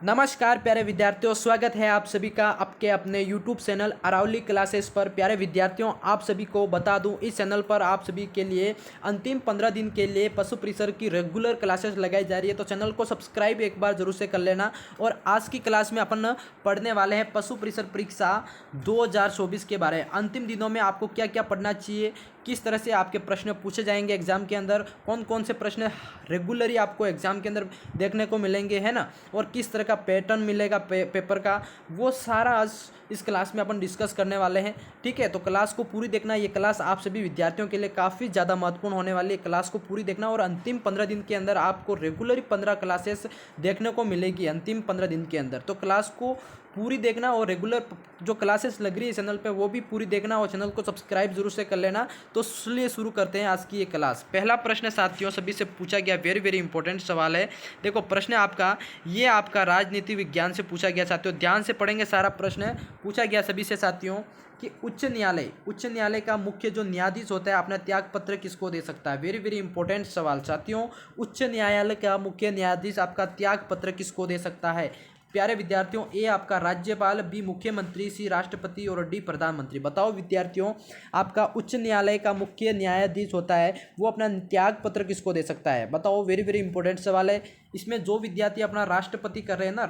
नमस्कार प्यारे विद्यार्थियों, स्वागत है आप सभी का आपके अपने YouTube चैनल अरावली क्लासेस पर। प्यारे विद्यार्थियों, आप सभी को बता दूं, इस चैनल पर आप सभी के लिए अंतिम 15 दिन के लिए पशु परिसर की रेगुलर क्लासेस लगाई जा रही है। तो चैनल को सब्सक्राइब एक बार जरूर से कर लेना। और आज की क्लास में अपन पढ़ने वाले हैं पशु परिसर परीक्षा 2024 के बारे में। अंतिम दिनों में आपको क्या क्या पढ़ना चाहिए, किस तरह से आपके प्रश्न पूछे जाएंगे एग्जाम के अंदर, कौन कौन से प्रश्न रेगुलरली आपको एग्जाम के अंदर देखने को मिलेंगे, है ना, और किस तरह का पैटर्न मिलेगा पेपर का, वो सारा आज इस क्लास में अपन डिस्कस करने वाले हैं। ठीक है, तो क्लास को पूरी देखना। ये क्लास आप सभी विद्यार्थियों के लिए काफ़ी ज़्यादा महत्वपूर्ण होने वाली है। क्लास को पूरी देखना और अंतिम 15 दिन के अंदर आपको रेगुलरली 15 क्लासेस देखने को मिलेगी अंतिम 15 दिन के अंदर। तो क्लास को पूरी देखना और रेगुलर जो क्लासेस लग रही है चैनल पे वो भी पूरी देखना और चैनल को सब्सक्राइब जरूर से कर लेना। तो चलिए शुरू करते हैं आज की ये क्लास। पहला प्रश्न साथियों सभी से पूछा गया, वेरी वेरी इंपॉर्टेंट सवाल है। देखो प्रश्न आपका, ये आपका राजनीति विज्ञान से पूछा गया साथियों। ध्यान से पढ़ेंगे सारा प्रश्न। पूछा गया सभी से साथियों कि उच्च न्यायालय का मुख्य जो न्यायाधीश होता है अपना त्याग पत्र किसको दे सकता है। वेरी वेरी इंपॉर्टेंट सवाल साथियों। उच्च न्यायालय का मुख्य न्यायाधीश आपका त्याग पत्र किसको दे सकता है। प्यारे विद्यार्थियों, ए आपका राज्यपाल, बी मुख्यमंत्री, सी राष्ट्रपति और डी प्रधानमंत्री। बताओ विद्यार्थियों, आपका उच्च न्यायालय का मुख्य न्यायाधीश होता है वो अपना त्याग पत्र किसको दे सकता है। बताओ, वेरी वेरी इंपॉर्टेंट सवाल है। इसमें जो विद्यार्थी अपना राष्ट्रपति कर रहे हैं ना,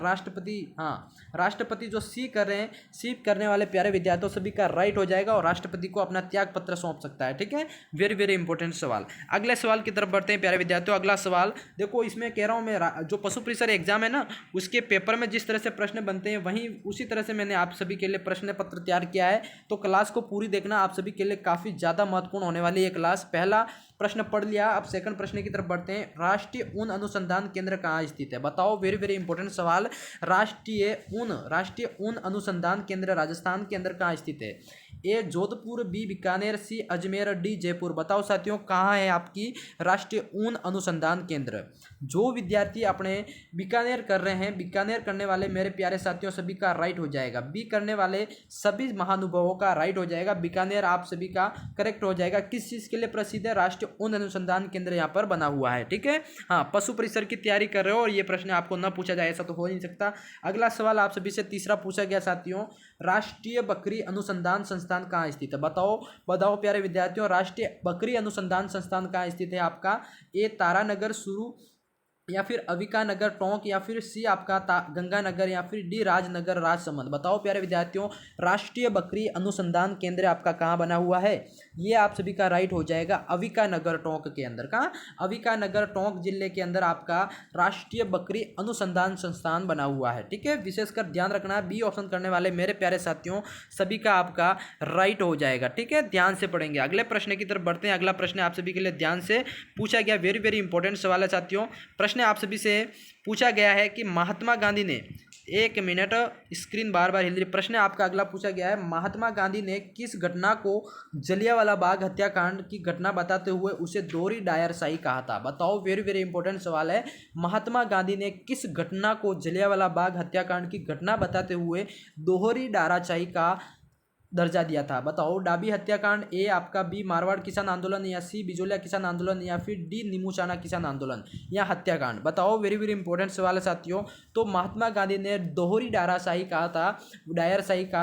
राष्ट्रपति जो सी कर रहे हैं, सी करने वाले प्यारे विद्यार्थियों सभी का राइट हो जाएगा और राष्ट्रपति को अपना त्याग पत्र सौंप सकता है। ठीक है, वेरी वेरी इंपॉर्टेंट सवाल। अगले सवाल की तरफ बढ़ते हैं प्यारे विद्यार्थियों। अगला सवाल देखो, इसमें कह रहा हूँ मैं, जो पशु परिसर एग्जाम है ना उसके पेपर में जिस तरह से प्रश्न बनते हैं वहीं उसी तरह से मैंने आप सभी के लिए प्रश्न पत्र तैयार किया है। तो क्लास को पूरी देखना, आप सभी के लिए काफी ज्यादा महत्वपूर्ण होने वाली है क्लास। पहला प्रश्न पढ़ लिया, अब सेकंड प्रश्न की तरफ बढ़ते हैं। राष्ट्रीय ऊन अनुसंधान केंद्र कहाँ स्थित है। बताओ, वेरी वेरी इंपॉर्टेंट सवाल। राष्ट्रीय ऊन अनुसंधान केंद्र राजस्थान के अंदर कहाँ स्थित है। ए जोधपुर, बी बीकानेर, सी अजमेर, डी जयपुर। बताओ साथियों, कहाँ है आपकी राष्ट्रीय ऊन अनुसंधान केंद्र। जो विद्यार्थी अपने बीकानेर कर रहे हैं, बीकानेर करने वाले मेरे प्यारे साथियों सभी का राइट हो जाएगा। बी करने वाले सभी महानुभावों का राइट हो जाएगा। बीकानेर आप सभी का करेक्ट हो जाएगा। किस चीज के लिए प्रसिद्ध है। राष्ट्रीय ऊन अनुसंधान केंद्र यहाँ पर बना हुआ है। ठीक है, हाँ, पशु परिसर की तैयारी कर रहे हो और ये प्रश्न आपको न पूछा जाए ऐसा तो हो नहीं सकता। अगला सवाल आप सभी से तीसरा पूछा गया साथियों, राष्ट्रीय बकरी अनुसंधान संस्थान कहाँ स्थित है। बताओ प्यारे विद्यार्थियों, राष्ट्रीय बकरी अनुसंधान संस्थान कहाँ स्थित है आपका। ए तारानगर शुरू, या फिर अविका नगर टोंक, या फिर सी आपका गंगानगर, या फिर डी राजनगर राजसमंद। बताओ प्यारे विद्यार्थियों, राष्ट्रीय बकरी अनुसंधान केंद्र आपका कहाँ बना हुआ है। ये आप सभी का राइट हो जाएगा अविका नगर टोंक के अंदर। कहाँ, अविका नगर टोंक जिले के अंदर आपका राष्ट्रीय बकरी अनुसंधान संस्थान बना हुआ है। ठीक है, विशेषकर ध्यान रखना, बी ऑप्शन करने वाले मेरे प्यारे साथियों सभी का आपका राइट हो जाएगा। ठीक है, ध्यान से पढ़ेंगे। अगले प्रश्न की तरफ बढ़ते हैं। अगला प्रश्न आप सभी के लिए ध्यान से पूछा गया, वेरी वेरी इंपॉर्टेंट सवाल है साथियों। प्रश्न आप सभी से पूछा गया है कि महात्मा गांधी ने, एक मिनट स्क्रीन बार बार हिल रही। प्रश्न आपका अगला पूछा गया है, महात्मा गांधी ने किस घटना को जलियांवाला बाग हत्याकांड की घटना बताते हुए उसे दोहरी डायरशाही कहा था। बताओ, वेरी वेरी इंपॉर्टेंट सवाल है। महात्मा गांधी ने किस घटना को जलियांवाला बाग हत्याकांड की घटना बताते हुए दोहरी डायरशाही का दर्जा दिया था। बताओ, डाबी हत्याकांड, ए आपका, बी मारवाड़ किसान आंदोलन, या सी बिजोलिया किसान आंदोलन, या फिर डी निमुचाना किसान आंदोलन या हत्याकांड। बताओ, वेरी वेरी इंपॉर्टेंट सवाल है साथियों। तो महात्मा गांधी ने दोहरी डायरशाही कहा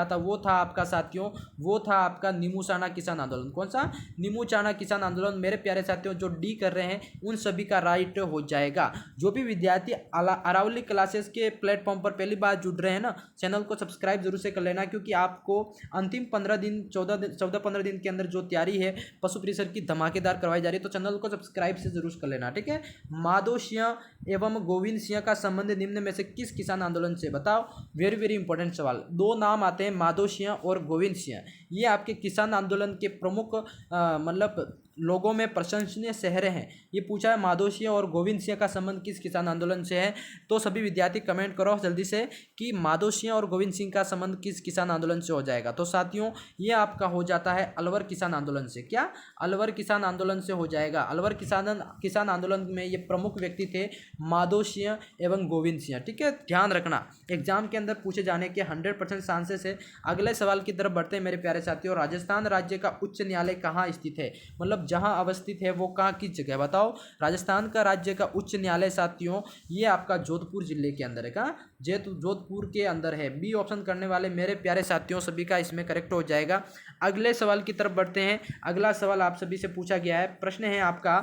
था, वो था आपका साथियों, वो था आपका निमुचाना किसान आंदोलन। कौन सा, निमुचाना किसान आंदोलन। मेरे प्यारे साथियों जो डी कर रहे हैं उन सभी का राइट हो जाएगा। जो भी विद्यार्थी अरावली क्लासेस के प्लेटफॉर्म पर पहली बार जुड़ रहे हैं ना, चैनल को सब्सक्राइब जरूर से कर लेना, क्योंकि आपको अंतिम 14-15 दिन के अंदर जो तैयारी है पशु परिसर की धमाकेदार करवाई जा रही है। तो चैनल को सब्सक्राइब से जरूर कर लेना। ठीक है, माधो सिंह एवं गोविंद सिंह का संबंध निम्न में से किस किसान आंदोलन से। बताओ, वेरी वेरी इंपॉर्टेंट सवाल। दो नाम आते हैं, माधो सिंह और गोविंद सिंह। ये आपके किसान आंदोलन के प्रमुख मतलब लोगों में प्रशंसनीय चेहरे हैं। ये पूछा है माधो सिंह और गोविंद सिंह का संबंध किस किसान आंदोलन से है। तो सभी विद्यार्थी कमेंट करो जल्दी से कि माधो सिंह और गोविंद सिंह का संबंध किस किसान आंदोलन से हो जाएगा। तो साथियों ये आपका हो जाता है अलवर किसान आंदोलन से। क्या, अलवर किसान आंदोलन से हो जाएगा। अलवर किसान आंदोलन में ये प्रमुख व्यक्ति थे माधो सिंह एवं गोविंद सिंह। ठीक है, ध्यान रखना, एग्जाम के अंदर पूछे जाने के 100% चांसेस है। अगले सवाल की तरफ बढ़ते हैं मेरे प्यारे प्यारे साथियों, राजस्थान राज्य का उच्च न्यायालय कहाँ स्थित है, मतलब जहाँ अवस्थित है वो कहाँ किस जगह बताओ। राजस्थान का राज्य का उच्च न्यायालय साथियों ये आपका जोधपुर जिले के अंदर है। कहाँ, जोधपुर के अंदर है। बी ऑप्शन करने वाले मेरे प्यारे साथियों सभी का इसमें करेक्ट हो जाएगा। अगले सवाल की तरफ बढ़ते हैं। अगला सवाल आप सभी से पूछा गया है, प्रश्न है आपका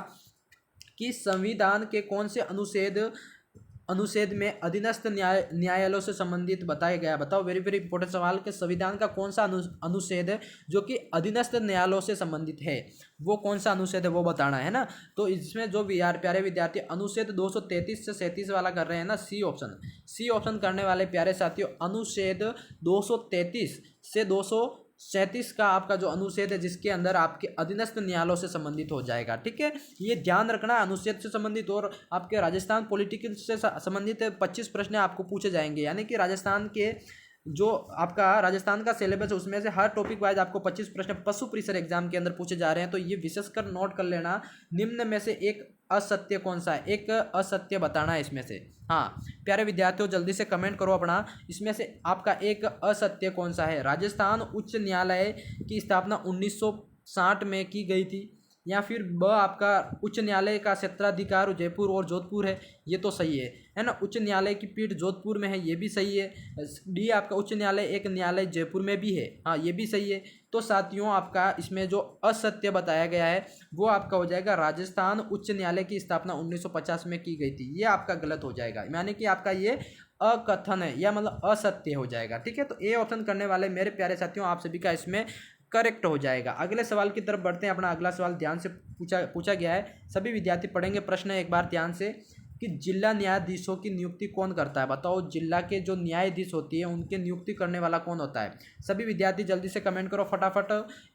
कि संविधान के कौन से अनुच्छेद में अधीनस्थ न्यायालयों से संबंधित बताया गया। बताओ, वेरी वेरी इंपॉर्टेंट सवाल के संविधान का कौन सा अनुच्छेद है जो कि अधीनस्थ न्यायालयों से संबंधित है, वो कौन सा अनुच्छेद है वो बताना है ना। तो इसमें जो प्यारे विद्यार्थी अनुच्छेद 233 से 37 वाला कर रहे हैं ना, सी ऑप्शन करने वाले प्यारे साथियों, अनुच्छेद 233 से 237 का आपका जो अनुच्छेद है जिसके अंदर आपके अधीनस्थ न्यायालयों से संबंधित हो जाएगा। ठीक है, ये ध्यान रखना, अनुच्छेद से संबंधित और आपके राजस्थान पॉलिटिकल से संबंधित 25 प्रश्न आपको पूछे जाएंगे। यानी कि राजस्थान के जो आपका राजस्थान का सिलेबस है उसमें से हर टॉपिक वाइज आपको 25 प्रश्न पशु परिसर एग्जाम के अंदर पूछे जा रहे हैं। तो ये विशेषकर नोट कर लेना, निम्न में से एक असत्य कौन सा है, एक असत्य बताना है इसमें से। हाँ प्यारे विद्यार्थियों जल्दी से कमेंट करो अपना, इसमें से आपका एक असत्य कौन सा है। राजस्थान उच्च न्यायालय की स्थापना 1960 में की गई थी, या फिर ब आपका उच्च न्यायालय का क्षेत्राधिकार जयपुर और जोधपुर है, ये तो सही है ना। उच्च न्यायालय की पीठ जोधपुर में है, ये भी सही है। डी आपका उच्च न्यायालय एक न्यायालय जयपुर में भी है, हाँ ये भी सही है। तो साथियों आपका इसमें जो असत्य बताया गया है वो आपका हो जाएगा राजस्थान उच्च न्यायालय की स्थापना 1950 में की गई थी, ये आपका गलत हो जाएगा। यानी कि आपका ये अकथन है या मतलब असत्य हो जाएगा। ठीक है, तो ए ऑप्शन करने वाले मेरे प्यारे साथियों आप सभी का इसमें करेक्ट हो जाएगा। अगले सवाल की तरफ बढ़ते हैं। अपना अगला सवाल ध्यान से पूछा गया है, सभी विद्यार्थी पढ़ेंगे प्रश्न एक बार ध्यान से, कि जिला न्यायाधीशों की नियुक्ति कौन करता है। बताओ, जिला के जो न्यायाधीश होती है उनकी नियुक्ति करने वाला कौन होता है। सभी विद्यार्थी जल्दी से कमेंट करो फटाफट।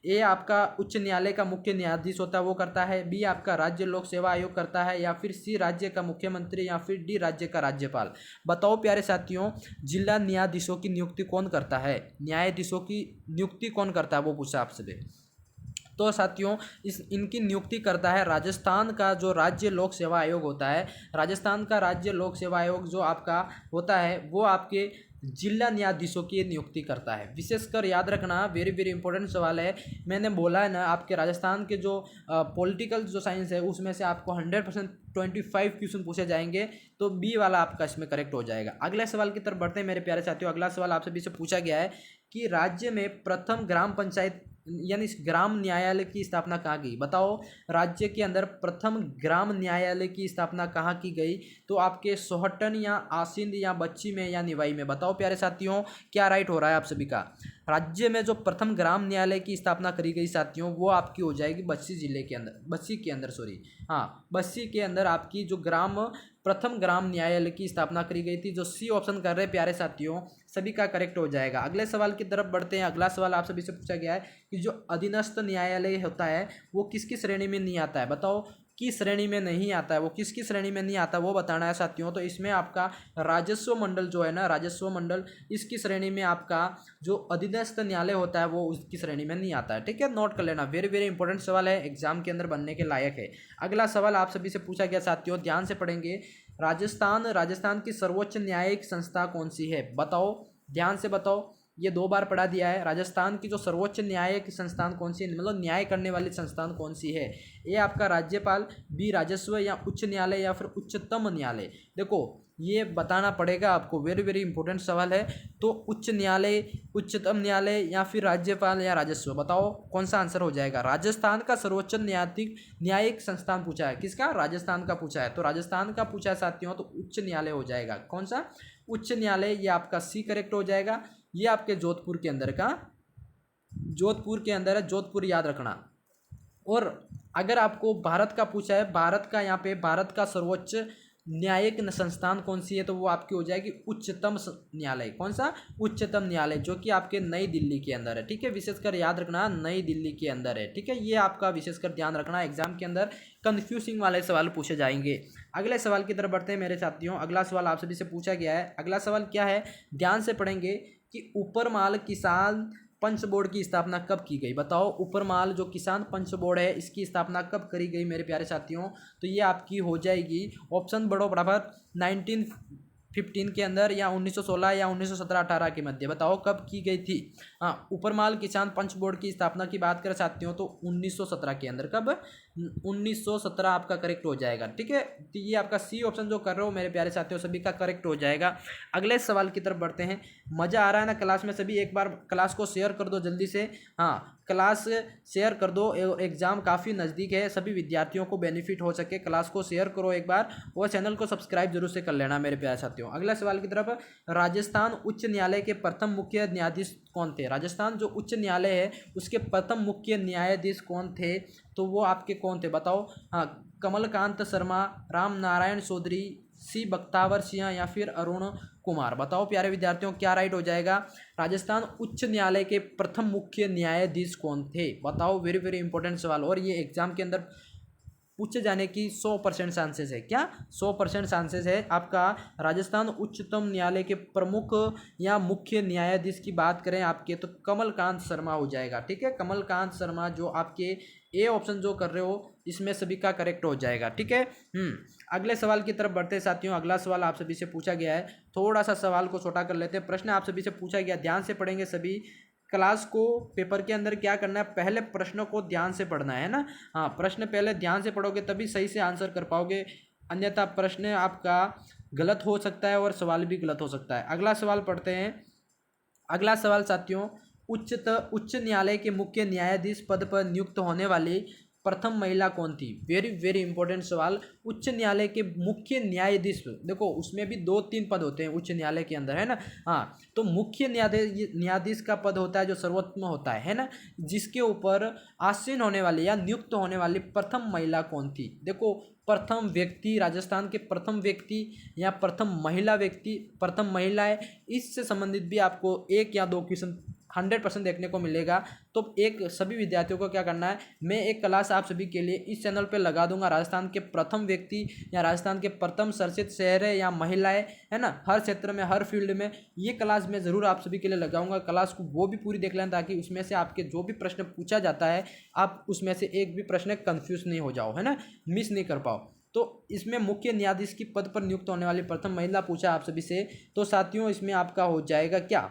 ए आपका उच्च न्यायालय का मुख्य न्यायाधीश होता है वो करता है, बी आपका राज्य लोक सेवा आयोग करता है, या फिर सी राज्य का मुख्यमंत्री, या फिर डी राज्य का राज्यपाल। बताओ प्यारे साथियों, जिला न्यायाधीशों की नियुक्ति कौन करता है, न्यायाधीशों की नियुक्ति कौन करता है वो पूछा आपसे। तो साथियों इनकी नियुक्ति करता है राजस्थान का जो राज्य लोक सेवा आयोग होता है। राजस्थान का राज्य लोक सेवा आयोग जो आपका होता है वो आपके जिला न्यायाधीशों की नियुक्ति करता है। विशेषकर याद रखना, वेरी वेरी इंपॉर्टेंट सवाल है। मैंने बोला है ना, आपके राजस्थान के जो पॉलिटिकल जो साइंस है उसमें से आपको 100% 25 क्वेश्चन पूछे जाएंगे, तो बी वाला आपका इसमें करेक्ट हो जाएगा। अगले सवाल की तरफ बढ़ते हैं मेरे प्यारे साथियों। अगला सवाल आपसे भी से पूछा गया है कि राज्य में प्रथम ग्राम पंचायत यानी ग्राम न्यायालय की स्थापना कहाँ की। बताओ, राज्य के अंदर प्रथम ग्राम न्यायालय की स्थापना कहाँ की गई। तो आपके सोहटन या आसिंद या बच्ची में या निवाई में। बताओ प्यारे साथियों क्या राइट हो रहा है आप सभी का। राज्य में जो प्रथम ग्राम न्यायालय की स्थापना करी गई साथियों वो आपकी हो जाएगी बस्सी जिले के अंदर, बस्सी के अंदर आपकी जो प्रथम ग्राम न्यायालय की स्थापना करी गई थी। जो सी ऑप्शन कर रहे हैं प्यारे साथियों सभी का करेक्ट हो जाएगा। अगले सवाल की तरफ बढ़ते हैं। अगला सवाल आप सभी से पूछा गया है कि जो अधीनस्थ न्यायालय होता है वो किसकी श्रेणी में नहीं आता है। बताओ, किस श्रेणी में नहीं आता है, वो किसकी श्रेणी में नहीं आता वो बताना है साथियों। तो इसमें आपका राजस्व मंडल जो है ना, राजस्व मंडल इसकी श्रेणी में आपका जो अधीनस्थ न्यायालय होता है वो उसकी श्रेणी में नहीं आता है। ठीक है, नोट कर लेना, वेरी वेरी इंपॉर्टेंट सवाल है, एग्जाम के अंदर बनने के लायक है। अगला सवाल आप सभी से पूछा गया साथियों, ध्यान से पढ़ेंगे। राजस्थान की सर्वोच्च न्यायिक संस्था कौन सी है। बताओ, ध्यान से बताओ, ये 2 बार पढ़ा दिया है। राजस्थान की जो सर्वोच्च न्यायिक संस्थान कौन सी है, मतलब न्याय करने वाली संस्थान कौन सी है। ए आपका राज्यपाल, बी राजस्व या उच्च न्यायालय, या फिर उच्चतम न्यायालय। देखो ये बताना पड़ेगा आपको, वेरी वेरी इंपॉर्टेंट सवाल है। तो उच्च न्यायालय, उच्चतम न्यायालय, या फिर राज्यपाल या राजस्व। बताओ कौन सा आंसर हो जाएगा। राजस्थान का सर्वोच्च न्यायिक संस्थान पूछा है, किसका, राजस्थान का पूछा है। तो राजस्थान का पूछा है साथियों, तो उच्च न्यायालय हो जाएगा। कौन सा, उच्च न्यायालय, ये आपका सी करेक्ट हो जाएगा। ये आपके जोधपुर के अंदर है, जोधपुर याद रखना। और अगर आपको भारत का पूछा है, भारत का यहाँ पे भारत का सर्वोच्च न्यायिक संस्थान कौन सी है, तो वो आपकी हो जाएगी उच्चतम न्यायालय। कौन सा, उच्चतम न्यायालय, जो कि आपके नई दिल्ली के अंदर है। ठीक है, विशेषकर याद रखना नई दिल्ली के अंदर है। ठीक है, ये आपका विशेषकर ध्यान रखना, एग्जाम के अंदर कंफ्यूजिंग वाले सवाल पूछे जाएंगे। अगले सवाल की तरफ बढ़ते हैं मेरे साथियों। अगला सवाल आप सभी से पूछा गया है। अगला सवाल क्या है, ध्यान से पढ़ेंगे कि ऊपरमाल किसान पंच बोर्ड की स्थापना कब की गई। बताओ, ऊपरमाल जो किसान पंच बोर्ड है इसकी स्थापना कब करी गई मेरे प्यारे साथियों। तो ये आपकी हो जाएगी, ऑप्शन बढ़ो बराबर, 15 के अंदर, या 1916 या 1917-18 के मध्य? बताओ कब की गई थी? हाँ, ऊपरमाल किसान पंच बोर्ड की स्थापना की बात कर सकते हो तो 1917 के अंदर। कब? 1917 आपका करेक्ट हो जाएगा। ठीक है, तो ये आपका सी ऑप्शन जो कर रहे हो मेरे प्यारे साथियों सभी का करेक्ट हो जाएगा। अगले सवाल की तरफ बढ़ते हैं। मज़ा आ रहा है ना क्लास में? सभी एक बार क्लास को शेयर कर दो जल्दी से। हाँ, क्लास शेयर कर दो, एग्ज़ाम काफ़ी नज़दीक है, सभी विद्यार्थियों को बेनिफिट हो सके। क्लास को शेयर करो एक बार, और चैनल को सब्सक्राइब जरूर से कर लेना मेरे प्यारे साथियों। अगला सवाल की तरफ। राजस्थान उच्च न्यायालय के प्रथम मुख्य न्यायाधीश कौन थे? राजस्थान जो उच्च न्यायालय है उसके प्रथम मुख्य न्यायाधीश कौन थे? तो वो आपके कौन थे बताओ? हाँ, कमलकांत शर्मा, राम नारायण चौधरी, सी बख्तावर सिंह, या फिर अरुण कुमार? बताओ प्यारे विद्यार्थियों क्या राइट हो जाएगा? राजस्थान उच्च न्यायालय के प्रथम मुख्य न्यायाधीश कौन थे? बताओ, वेरी वेरी इंपॉर्टेंट सवाल, और ये एग्जाम के अंदर पूछे जाने की 100% चांसेस है। क्या? 100% चांसेस है आपका। राजस्थान उच्चतम न्यायालय के प्रमुख या मुख्य न्यायाधीश की बात करें आपके, तो कमलकांत शर्मा हो जाएगा। ठीक है, कमलकांत शर्मा जो आपके ए ऑप्शन जो कर रहे हो इसमें सभी का करेक्ट हो जाएगा। ठीक है। अगले सवाल की तरफ बढ़ते साथियों। अगला सवाल आप सभी से पूछा गया है, थोड़ा सा सवाल को छोटा कर लेते हैं। प्रश्न आप सभी से पूछा गया, ध्यान से पढ़ेंगे सभी। क्लास को पेपर के अंदर क्या करना है, पहले प्रश्नों को ध्यान से पढ़ना है ना। हाँ, प्रश्न पहले ध्यान से पढ़ोगे तभी सही से आंसर कर पाओगे, अन्यथा प्रश्न आपका गलत हो सकता है और सवाल भी गलत हो सकता है। अगला सवाल पढ़ते हैं। अगला सवाल साथियों, उच्च न्यायालय के मुख्य न्यायाधीश पद पर नियुक्त होने वाली प्रथम महिला कौन थी? वेरी वेरी इंपॉर्टेंट सवाल। उच्च न्यायालय के मुख्य न्यायाधीश, देखो उसमें भी 2-3 पद होते हैं उच्च न्यायालय के अंदर, है ना। हाँ, तो मुख्य न्यायाधीश का पद होता है जो सर्वोत्तम होता है ना, जिसके ऊपर आसीन होने वाली या नियुक्त होने वाली प्रथम महिला कौन थी? देखो, प्रथम व्यक्ति, राजस्थान के प्रथम व्यक्ति या प्रथम महिला व्यक्ति, प्रथम महिला है, इससे संबंधित भी आपको 1 या 2 क्वेश्चन 100% देखने को मिलेगा। तो एक सभी विद्यार्थियों को क्या करना है, मैं एक क्लास आप सभी के लिए इस चैनल पे लगा दूंगा, राजस्थान के प्रथम व्यक्ति या राजस्थान के प्रथम शासित शहर है या महिलाएं, है ना, हर क्षेत्र में हर फील्ड में ये क्लास मैं ज़रूर आप सभी के लिए लगाऊंगा। क्लास को वो भी पूरी देख लेना, ताकि उसमें से आपके जो भी प्रश्न पूछा जाता है आप उसमें से एक भी प्रश्न कन्फ्यूज नहीं हो जाओ, है ना, मिस नहीं कर पाओ। तो इसमें मुख्य न्यायाधीश की पद पर नियुक्त होने वाली प्रथम महिला पूछा आप सभी से, तो साथियों इसमें आपका हो जाएगा क्या?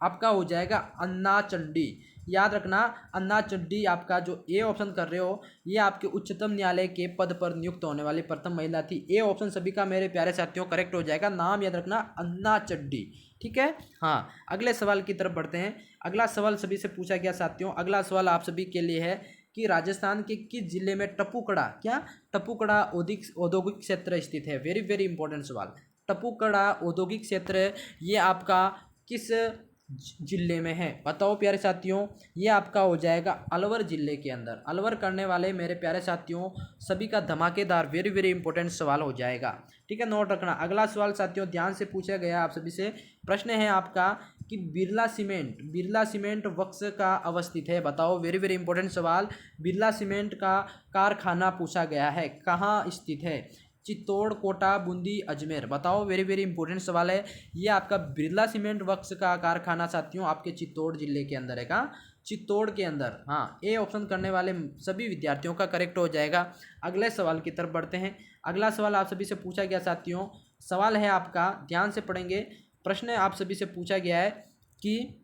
आपका हो जाएगा अन्ना चंडी। याद रखना, अन्ना चंडी आपका जो ए ऑप्शन कर रहे हो, ये आपके उच्चतम न्यायालय के पद पर नियुक्त होने वाली प्रथम महिला थी। ए ऑप्शन सभी का मेरे प्यारे साथियों करेक्ट हो जाएगा। नाम याद रखना, अन्ना चंडी। ठीक है। हाँ, अगले सवाल की तरफ बढ़ते हैं। अगला सवाल सभी से पूछा गया साथियों। अगला सवाल आप सभी के लिए है कि राजस्थान के किस जिले में टपुकड़ा, क्या टपुकड़ा औद्योगिक क्षेत्र स्थित है? वेरी वेरी इंपॉर्टेंट सवाल। टपुकड़ा औद्योगिक क्षेत्र ये आपका किस जिले में है? बताओ प्यारे साथियों, ये आपका हो जाएगा अलवर जिले के अंदर। अलवर करने वाले मेरे प्यारे साथियों सभी का धमाकेदार वेरी वेरी इंपॉर्टेंट सवाल हो जाएगा। ठीक है, नोट रखना। अगला सवाल साथियों ध्यान से पूछा गया आप सभी से। प्रश्न है आपका कि बिरला सीमेंट वक्स का अवस्थित है? बताओ, वेरी वेरी इंपॉर्टेंट सवाल। बिरला सीमेंट का कारखाना पूछा गया है, कहाँ स्थित है? चित्तौड़, कोटा, बूंदी, अजमेर? बताओ, वेरी वेरी इंपॉर्टेंट सवाल है। ये आपका बिरला सीमेंट वर्क्स का कारखाना साथियों आपके चित्तौड़ जिले के अंदर है। कहाँ? चित्तौड़ के अंदर। हाँ, ए ऑप्शन करने वाले सभी विद्यार्थियों का करेक्ट हो जाएगा। अगले सवाल की तरफ बढ़ते हैं। अगला सवाल आप सभी से पूछा गया साथियों, सवाल है आपका, ध्यान से पढ़ेंगे। प्रश्न आप सभी से पूछा गया है कि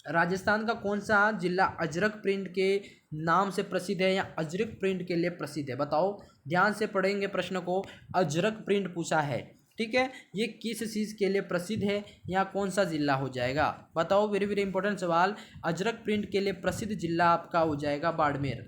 राजस्थान का कौन सा जिला अजरक प्रिंट के नाम से प्रसिद्ध है या अजरक प्रिंट के लिए प्रसिद्ध है? बताओ, ध्यान से पढ़ेंगे प्रश्न को। अजरक प्रिंट पूछा है, ठीक है, ये किस चीज़ के लिए प्रसिद्ध है या कौन सा जिला हो जाएगा? बताओ, वेरी वेरी इंपॉर्टेंट सवाल। अजरक प्रिंट के लिए प्रसिद्ध जिला आपका हो जाएगा बाड़मेर।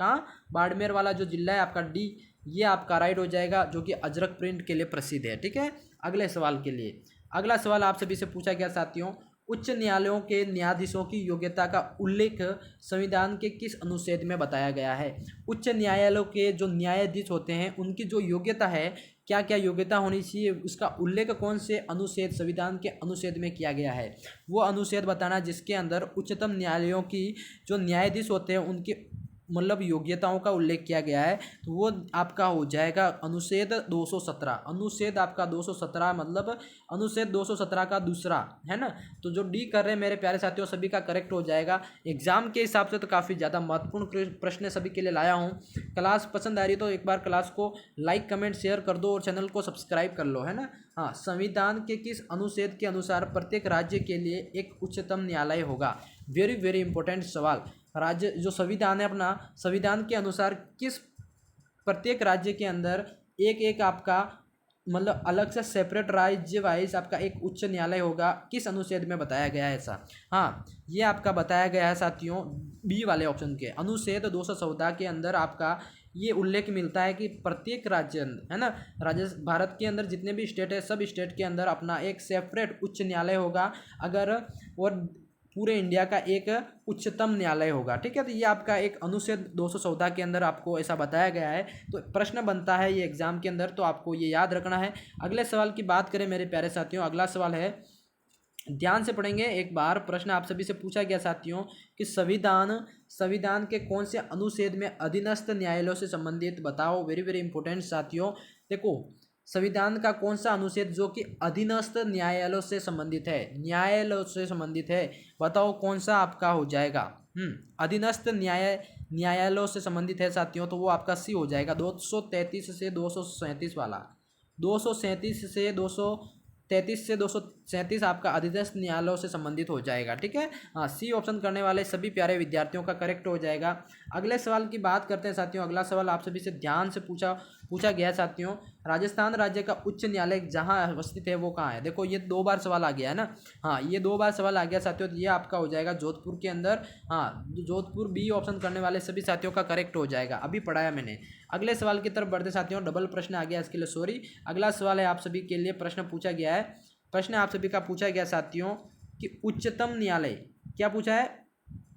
कहाँ? बाड़मेर वाला जो जिला है आपका डी, ये आपका राइट हो जाएगा, जो कि अजरक प्रिंट के लिए प्रसिद्ध है। ठीक है, अगले सवाल के लिए। अगला सवाल आप सभी से पूछा गया साथियों, उच्च न्यायालयों के न्यायाधीशों की योग्यता का उल्लेख संविधान के किस अनुच्छेद में बताया गया है? उच्च न्यायालयों के जो न्यायाधीश होते हैं उनकी जो योग्यता है, क्या क्या योग्यता होनी चाहिए, उसका उल्लेख कौन से अनुच्छेद, संविधान के अनुच्छेद में किया गया है? वो अनुच्छेद बताना जिसके अंदर उच्चतम न्यायालयों की जो न्यायाधीश होते हैं उनके मतलब योग्यताओं का उल्लेख किया गया है, तो वो आपका हो जाएगा अनुच्छेद 217। अनुच्छेद आपका 217 मतलब अनुच्छेद 217 का दूसरा, है ना। तो जो डी कर रहे हैं मेरे प्यारे साथियों सभी का करेक्ट हो जाएगा। एग्जाम के हिसाब से तो काफ़ी ज़्यादा महत्वपूर्ण प्रश्न सभी के लिए लाया हूँ। क्लास पसंद आ रही तो एक बार क्लास को लाइक कमेंट शेयर कर दो और चैनल को सब्सक्राइब कर लो, है ना। हाँ, संविधान के किस अनुच्छेद के अनुसार प्रत्येक राज्य के लिए एक उच्चतम न्यायालय होगा? वेरी वेरी इंपॉर्टेंट सवाल। राज्य जो संविधान है अपना, संविधान के अनुसार किस प्रत्येक राज्य के अंदर एक एक आपका मतलब अलग से सेपरेट राज्य वाइज आपका एक उच्च न्यायालय होगा, किस अनुच्छेद में बताया गया है ऐसा? हाँ, ये आपका बताया गया है साथियों बी वाले ऑप्शन के अनुच्छेद 214 के अंदर आपका ये उल्लेख मिलता है कि प्रत्येक राज्य, है ना, राज्य भारत के अंदर जितने भी स्टेट है सब स्टेट के अंदर अपना एक सेपरेट उच्च न्यायालय होगा अगर, और पूरे इंडिया का एक उच्चतम न्यायालय होगा। ठीक है, तो ये आपका एक अनुच्छेद 214 के अंदर आपको ऐसा बताया गया है। तो प्रश्न बनता है ये एग्जाम के अंदर, तो आपको ये याद रखना है। अगले सवाल की बात करें मेरे प्यारे साथियों, अगला सवाल है, ध्यान से पढ़ेंगे एक बार। प्रश्न आप सभी से पूछा गया साथियों कि संविधान के कौन से अनुच्छेद में अधीनस्थ न्यायालयों से संबंधित बताओ। वेरी वेरी इंपॉर्टेंट साथियों, देखो संविधान का कौन सा अनुच्छेद जो कि अधीनस्थ न्यायालयों से संबंधित है, न्यायालयों से संबंधित है, बताओ कौन सा आपका हो जाएगा। अधीनस्थ न्यायालयों से संबंधित है साथियों, तो वो आपका सी हो जाएगा 233 से 237 वाला। 237 से 233 से 237 आपका अधीनस्थ न्यायालयों से संबंधित हो जाएगा। ठीक है, हाँ, सी ऑप्शन करने वाले सभी प्यारे विद्यार्थियों का करेक्ट हो जाएगा। अगले सवाल की बात करते हैं साथियों। अगला सवाल आप सभी से ध्यान से पूछा गया है साथियों, राजस्थान राज्य का उच्च न्यायालय जहां अवस्थित है वो कहाँ है? देखो ये 2 बार सवाल आ गया है ना। हाँ, ये 2 बार सवाल आ गया साथियों, तो ये आपका हो जाएगा जोधपुर के अंदर। हाँ, जोधपुर बी ऑप्शन करने वाले सभी साथियों का करेक्ट हो जाएगा, अभी पढ़ाया मैंने। अगले सवाल की तरफ बढ़ते साथियों, डबल प्रश्न आ गया इसके लिए सॉरी। अगला सवाल है आप सभी के लिए, प्रश्न पूछा गया है, प्रश्न आप सभी का पूछा गया साथियों कि उच्चतम न्यायालय, क्या पूछा है?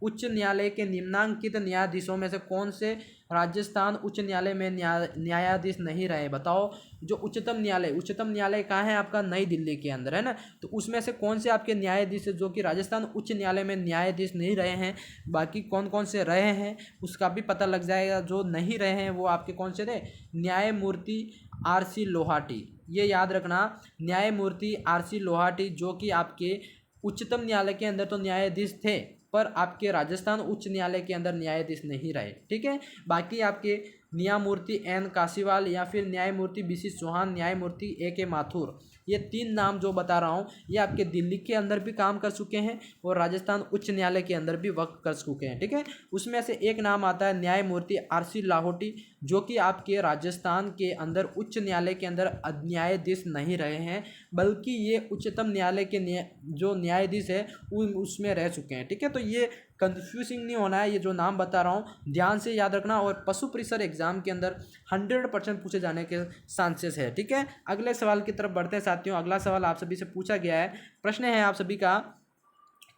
उच्च न्यायालय के निम्नांकित न्यायाधीशों में से कौन से राजस्थान उच्च न्यायालय में न्यायाधीश नहीं रहे? बताओ, जो उच्चतम न्यायालय कहाँ है आपका? नई दिल्ली के अंदर, है ना। तो उसमें से कौन से आपके न्यायाधीश जो कि राजस्थान उच्च न्यायालय में न्यायाधीश नहीं रहे हैं, बाकी कौन कौन से रहे हैं उसका भी पता लग जाएगा। जो नहीं रहे हैं वो आपके कौन से थे? न्यायमूर्ति RC लोहाटी, ये याद रखना, न्यायमूर्ति RC लोहाटी जो कि आपके उच्चतम न्यायालय के अंदर तो न्यायाधीश थे पर आपके राजस्थान उच्च न्यायालय के अंदर न्यायाधीश नहीं रहे। ठीक है, बाकी आपके न्यायमूर्ति N कासीवाल या फिर न्यायमूर्ति BC चौहान, न्यायमूर्ति AK माथुर, ये 3 नाम जो बता रहा हूँ ये आपके दिल्ली के अंदर भी काम कर चुके हैं और राजस्थान उच्च न्यायालय के अंदर भी वर्क कर चुके हैं। ठीक है, उसमें से एक नाम आता है न्यायमूर्ति RC लाहोटी जो कि आपके राजस्थान के अंदर उच्च न्यायालय के अंदर न्यायाधीश नहीं रहे हैं, बल्कि ये उच्चतम न्यायालय के जो न्यायाधीश है उसमें रह चुके हैं। ठीक है, तो ये कंफ्यूजिंग नहीं होना है, ये जो नाम बता रहा हूँ ध्यान से याद रखना, और पशु परिसर एग्जाम के अंदर 100% पूछे जाने के चांसेस है। ठीक है, अगले सवाल की तरफ बढ़ते हैं साथियों। अगला सवाल आप सभी से पूछा गया है, प्रश्न है आप सभी का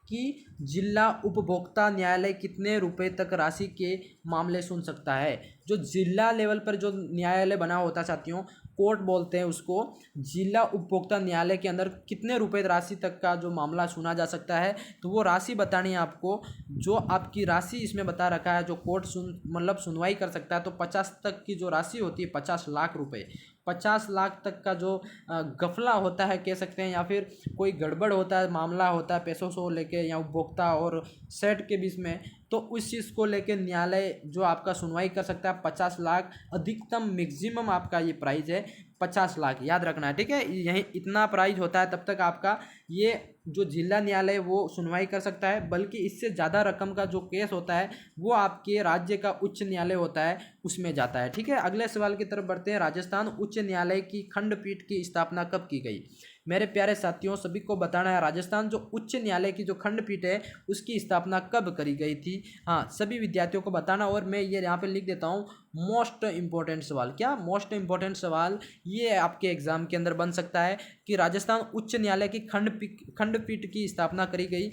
कि जिला उपभोक्ता न्यायालय कितने रुपए तक राशि के मामले सुन सकता है? जो जिला लेवल पर जो न्यायालय बना होता है साथियों, कोर्ट बोलते हैं उसको, जिला उपभोक्ता न्यायालय के अंदर कितने रुपए राशि तक का जो मामला सुना जा सकता है, तो वो राशि बतानी है आपको। जो आपकी राशि इसमें बता रखा है जो कोर्ट सुनवाई कर सकता है, तो 50 तक की जो राशि होती है 50 लाख रुपए, 50 लाख तक का जो गफला होता है कह सकते हैं, या फिर कोई गड़बड़ होता है, मामला होता है पैसों से लेके या उपभोक्ता और सेठ के बीच में, तो उस चीज़ को लेके न्यायालय जो आपका सुनवाई कर सकता है 50 लाख, अधिकतम मैक्सिमम आपका ये प्राइस है 50 लाख, याद रखना है। ठीक है, यही इतना प्राइस होता है तब तक आपका ये जो जिला न्यायालय वो सुनवाई कर सकता है, बल्कि इससे ज़्यादा रकम का जो केस होता है वो आपके राज्य का उच्च न्यायालय होता है उसमें जाता है। ठीक है, अगले सवाल की तरफ बढ़ते हैं, राजस्थान उच्च न्यायालय की खंडपीठ की स्थापना कब की गई? मेरे प्यारे साथियों सभी को बताना है, राजस्थान जो उच्च न्यायालय की जो खंडपीठ है उसकी स्थापना कब करी गई थी? हाँ, सभी विद्यार्थियों को बताना, और मैं ये यहाँ पे लिख देता हूँ मोस्ट इंपॉर्टेंट सवाल। क्या मोस्ट इंपॉर्टेंट सवाल ये आपके एग्जाम के अंदर बन सकता है कि राजस्थान उच्च न्यायालय की खंडपीठ की स्थापना करी गई।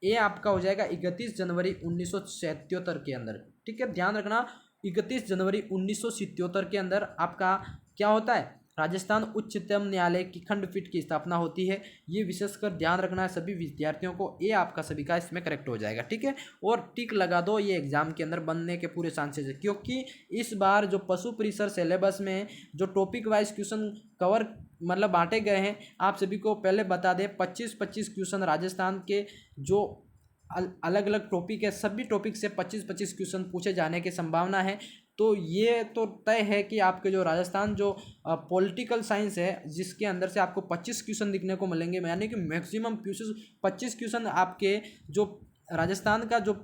ए आपका हो जाएगा 31 जनवरी 1977 के अंदर। ठीक है, ध्यान रखना 31 जनवरी 1977 के अंदर आपका क्या होता है? राजस्थान उच्चतम न्यायालय की खंडपीठ की स्थापना होती है। ये विशेषकर ध्यान रखना है सभी विद्यार्थियों को, ये आपका सभी का इसमें करेक्ट हो जाएगा, ठीक है। और टिक लगा दो, ये एग्जाम के अंदर बनने के पूरे चांसेस है, क्योंकि इस बार जो पशु परिसर सिलेबस में जो टॉपिक वाइज क्वेश्चन कवर मतलब बांटे गए हैं, आप सभी को पहले बता दें 25-25 क्वेश्चन राजस्थान के जो अलग अलग टॉपिक है, सभी टॉपिक से 25-25 क्वेश्चन पूछे जाने की संभावना है। तो ये तो तय है कि आपके जो राजस्थान जो पॉलिटिकल साइंस है, जिसके अंदर से आपको 25 क्वेश्चन दिखने को मिलेंगे, यानी कि मैक्सिमम 25 क्वेश्चन आपके जो राजस्थान का जो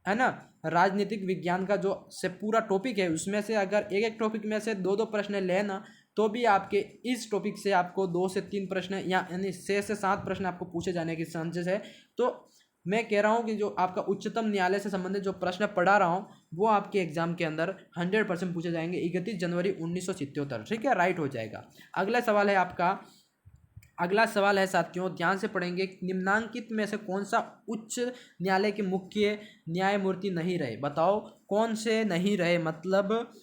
है ना राजनीतिक विज्ञान का जो से पूरा टॉपिक है, उसमें से अगर एक एक टॉपिक में से 2-2 प्रश्न लेना, तो भी आपके इस टॉपिक से आपको 2 से 3 प्रश्न यानी 6 से 7 प्रश्न आपको पूछे जाने की चांसेस है। तो मैं कह रहा हूँ कि जो आपका उच्चतम न्यायालय से संबंधित जो प्रश्न पढ़ा रहा हूँ, वो आपके एग्जाम के अंदर 100% पूछे जाएंगे। 31 जनवरी 1977, ठीक है, राइट हो जाएगा। अगला सवाल है साथियों, ध्यान से पढ़ेंगे। निम्नांकित में से कौन सा उच्च न्यायालय के मुख्य न्यायमूर्ति नहीं रहे? बताओ कौन से नहीं रहे, मतलब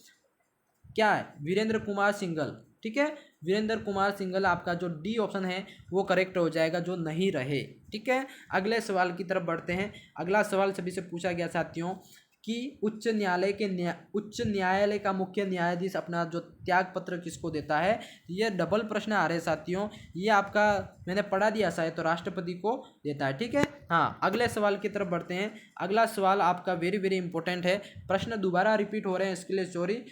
क्या है? वीरेंद्र कुमार सिंघल, ठीक है, वीरेंद्र कुमार सिंघल आपका जो डी ऑप्शन है वो करेक्ट हो जाएगा, जो नहीं रहे, ठीक है। अगले सवाल की तरफ बढ़ते हैं। अगला सवाल सभी से पूछा गया साथियों कि उच्च न्यायालय का मुख्य न्यायाधीश अपना जो त्याग पत्र किसको देता है? ये डबल प्रश्न आ रहे हैं साथियों, ये आपका मैंने पढ़ा दिया शायद, तो राष्ट्रपति को देता है, ठीक है। हाँ, अगले सवाल की तरफ बढ़ते हैं। अगला सवाल आपका वेरी वेरी इंपॉर्टेंट है, प्रश्न दोबारा रिपीट हो रहे हैं, इसके लिए सॉरी।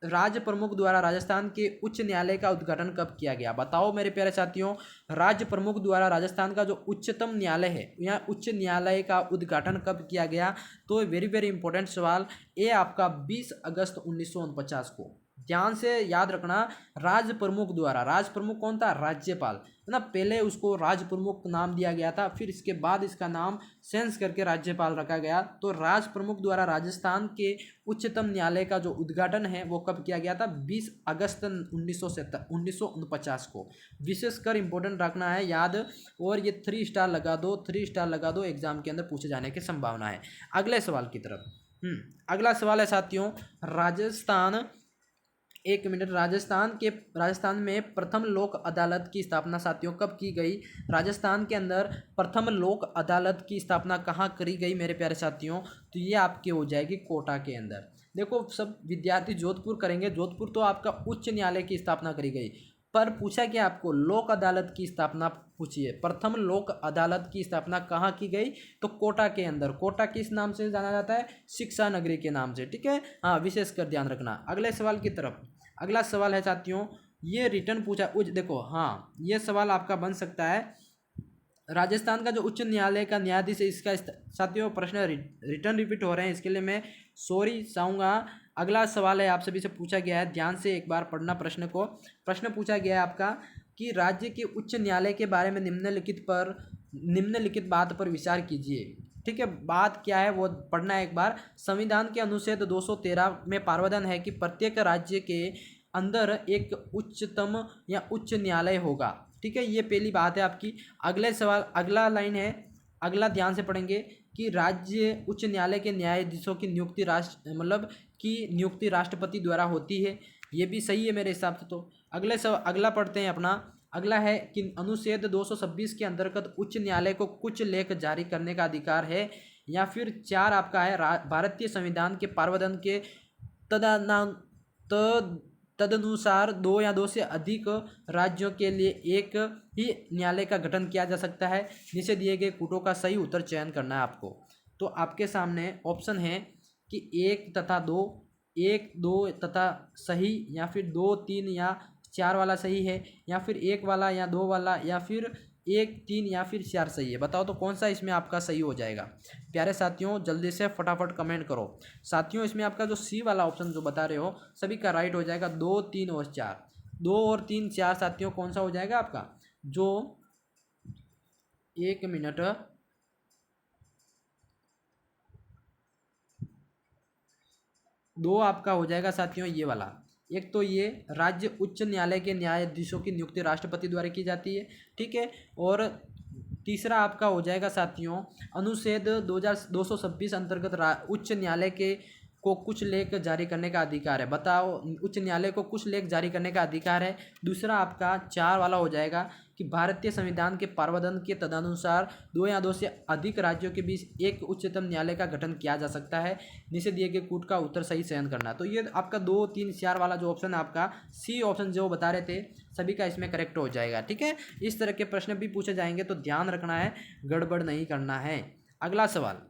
राज्य प्रमुख द्वारा राजस्थान के उच्च न्यायालय का उद्घाटन कब किया गया? बताओ मेरे प्यारे साथियों, राज्य प्रमुख द्वारा राजस्थान का जो उच्चतम न्यायालय है, यहाँ उच्च न्यायालय का उद्घाटन कब किया गया? तो वेरी वेरी इंपॉर्टेंट सवाल, ये आपका 20 अगस्त 1949 को। ध्यान से याद रखना, राज्य प्रमुख द्वारा, राज्य प्रमुख कौन था? राज्यपाल, है ना। पहले उसको राज्य प्रमुख नाम दिया गया था, फिर इसके बाद इसका नाम चेंज करके राज्यपाल रखा गया। तो राज्य प्रमुख द्वारा राजस्थान के उच्चतम न्यायालय का जो उद्घाटन है वो कब किया गया था? 20 अगस्त 1949 को। विशेषकर इंपॉर्टेंट रखना है याद, और ये 3 स्टार लगा दो, 3 स्टार लगा दो, एग्जाम के अंदर पूछे जाने की संभावना है। अगले सवाल की तरफ। अगला सवाल है साथियों, राजस्थान में प्रथम लोक अदालत की स्थापना साथियों कब की गई? राजस्थान के अंदर प्रथम लोक अदालत की स्थापना कहाँ करी गई मेरे प्यारे साथियों? तो ये आपके हो जाएगी कोटा के अंदर। देखो सब विद्यार्थी जोधपुर करेंगे, जोधपुर तो आपका उच्च न्यायालय की स्थापना करी गई, पर पूछा क्या आपको? लोक अदालत की स्थापना पूछिए। प्रथम लोक अदालत की स्थापना कहाँ की गई? तो कोटा के अंदर। कोटा किस नाम से जाना जाता है? शिक्षा नगरी के नाम से, ठीक है। हाँ, विशेषकर ध्यान रखना। अगले सवाल की तरफ। अगला सवाल है साथियों, ये रिटर्न पूछा देखो, हाँ ये सवाल आपका बन सकता है। राजस्थान का जो उच्च न्यायालय का न्यायाधीश है, इसका साथियों प्रश्न रिटर्न रिपीट हो रहे हैं, इसके लिए मैं सॉरी चाहूँगा। अगला सवाल है आप सभी से पूछा गया है, ध्यान से एक बार पढ़ना प्रश्न को। प्रश्न पूछा गया है आपका कि राज्य के उच्च न्यायालय के बारे में निम्नलिखित बात पर विचार कीजिए, ठीक है। बात क्या है वो पढ़ना है एक बार। संविधान के अनुच्छेद 213 में प्रावधान है कि प्रत्येक राज्य के अंदर एक उच्चतम या उच्च न्यायालय होगा, ठीक है। ये पहली बात है आपकी। अगले सवाल, अगला लाइन है, अगला ध्यान से पढ़ेंगे कि राज्य उच्च न्यायालय के न्यायाधीशों की नियुक्ति नियुक्ति राष्ट्रपति द्वारा होती है। ये भी सही है मेरे हिसाब से। तो अगला पढ़ते हैं अपना। अगला है कि अनुच्छेद 226 के अंतर्गत उच्च न्यायालय को कुछ लेख जारी करने का अधिकार है, या फिर 4 आपका है भारतीय संविधान के प्रावधान के तदनुसार 2 या 2 से अधिक राज्यों के लिए एक ही न्यायालय का गठन किया जा सकता है। नीचे दिए गए कूटों का सही उत्तर चयन करना है आपको। तो आपके सामने ऑप्शन है कि 1 तथा 2, 1, 2 तथा सही, या फिर 2, 3 या 4 वाला सही है, या फिर 1 वाला या 2 वाला, या फिर 1, 3 या फिर 4 सही है। बताओ तो कौन सा इसमें आपका सही हो जाएगा? प्यारे साथियों जल्दी से फटाफट कमेंट करो। साथियों इसमें आपका जो सी वाला ऑप्शन जो बता रहे हो सभी का राइट हो जाएगा। 2, 3 और 4, 2 और 3, 4 साथियों कौन सा हो जाएगा आपका? जो 1 मिनट, दो आपका हो जाएगा साथियों ये वाला। एक तो ये राज्य उच्च न्यायालय के न्यायाधीशों की नियुक्ति राष्ट्रपति द्वारा की जाती है, ठीक है। और तीसरा आपका हो जाएगा साथियों अनुच्छेद 226 अंतर्गत उच्च न्यायालय के को कुछ लेख जारी करने का अधिकार है। बताओ, उच्च न्यायालय को कुछ लेख जारी करने का अधिकार है। दूसरा आपका 4 वाला हो जाएगा कि भारतीय संविधान के प्रावधान के तदनुसार 2 या 2 से अधिक राज्यों के बीच एक उच्चतम न्यायालय का गठन किया जा सकता है। नीचे दिए गए कूट का उत्तर सही चयन करना। तो ये आपका 2, 3, 4 वाला जो ऑप्शन है, आपका सी ऑप्शन जो बता रहे थे सभी का इसमें करेक्ट हो जाएगा। ठीक है, इस तरह के प्रश्न भी पूछे जाएंगे तो ध्यान रखना है, गड़बड़ नहीं करना है। अगला सवाल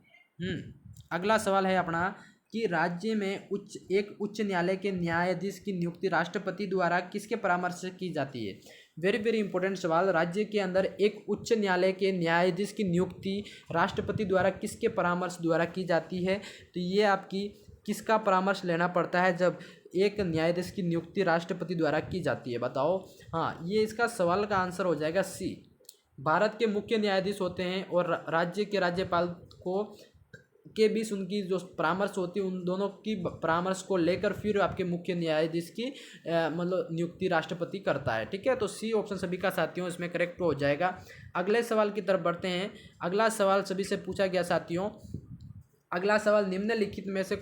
अगला सवाल है अपना कि राज्य में एक उच्च न्यायालय के न्यायाधीश की नियुक्ति राष्ट्रपति द्वारा किसके परामर्श से की जाती है। वेरी वेरी इंपॉर्टेंट सवाल। राज्य के अंदर एक उच्च न्यायालय के न्यायाधीश की नियुक्ति राष्ट्रपति द्वारा किसके परामर्श द्वारा की जाती है। तो ये आपकी किसका परामर्श लेना पड़ता है जब एक न्यायाधीश की नियुक्ति राष्ट्रपति द्वारा की जाती है, बताओ। हाँ, ये इसका सवाल का आंसर हो जाएगा सी। भारत के मुख्य न्यायाधीश होते हैं और राज्य के राज्यपाल को के बीच उनकी जो परामर्श होती है, उन दोनों की परामर्श को लेकर फिर आपके मुख्य न्यायाधीश की मतलब नियुक्ति राष्ट्रपति करता है। ठीक है, तो सी ऑप्शन सभी का साथियों इसमें करेक्ट हो जाएगा। अगले सवाल की तरफ बढ़ते हैं। अगला सवाल सभी से पूछा गया साथियों। अगला सवाल, निम्नलिखित में से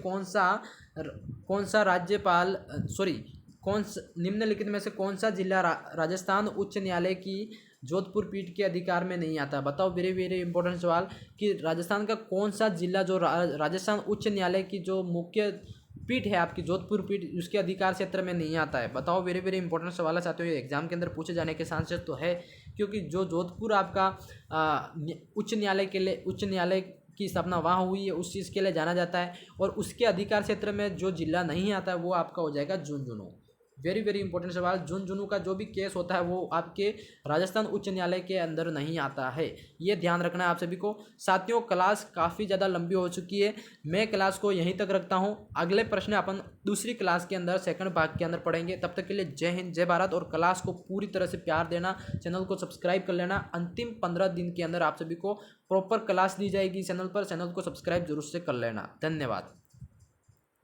निम्नलिखित में से कौन सा जिला राजस्थान उच्च न्यायालय की जोधपुर पीठ के अधिकार में नहीं आता। बताओ, वेरी वेरी इंपॉर्टेंट सवाल कि राजस्थान का कौन सा जिला जो राजस्थान उच्च न्यायालय की जो मुख्य पीठ है आपकी जोधपुर पीठ, उसके अधिकार क्षेत्र में नहीं आता है। बताओ, वेरी वेरी इंपॉर्टेंट सवाल है साथियों, ये एग्जाम के अंदर पूछे जाने के चांसेस तो है, क्योंकि जो जोधपुर आपका उच्च न्यायालय की स्थापना वहाँ हुई है, उस चीज़ के लिए जाना जाता है। और उसके अधिकार क्षेत्र में जो जिला नहीं आता है वो आपका हो जाएगा झुंझुनू। वेरी वेरी इंपॉर्टेंट सवाल। झुंझुनू का जो भी केस होता है वो आपके राजस्थान उच्च न्यायालय के अंदर नहीं आता है, ये ध्यान रखना है आप सभी को। साथियों, क्लास काफ़ी ज़्यादा लंबी हो चुकी है, मैं क्लास को यहीं तक रखता हूँ। अगले प्रश्न अपन दूसरी क्लास के अंदर सेकंड भाग के अंदर पढ़ेंगे। तब तक के लिए जय हिंद, जय भारत। और क्लास को पूरी तरह से प्यार देना, चैनल को सब्सक्राइब कर लेना। अंतिम 15 दिन के अंदर आप सभी को प्रॉपर क्लास दी जाएगी चैनल पर। चैनल को सब्सक्राइब जरूर से कर लेना। धन्यवाद।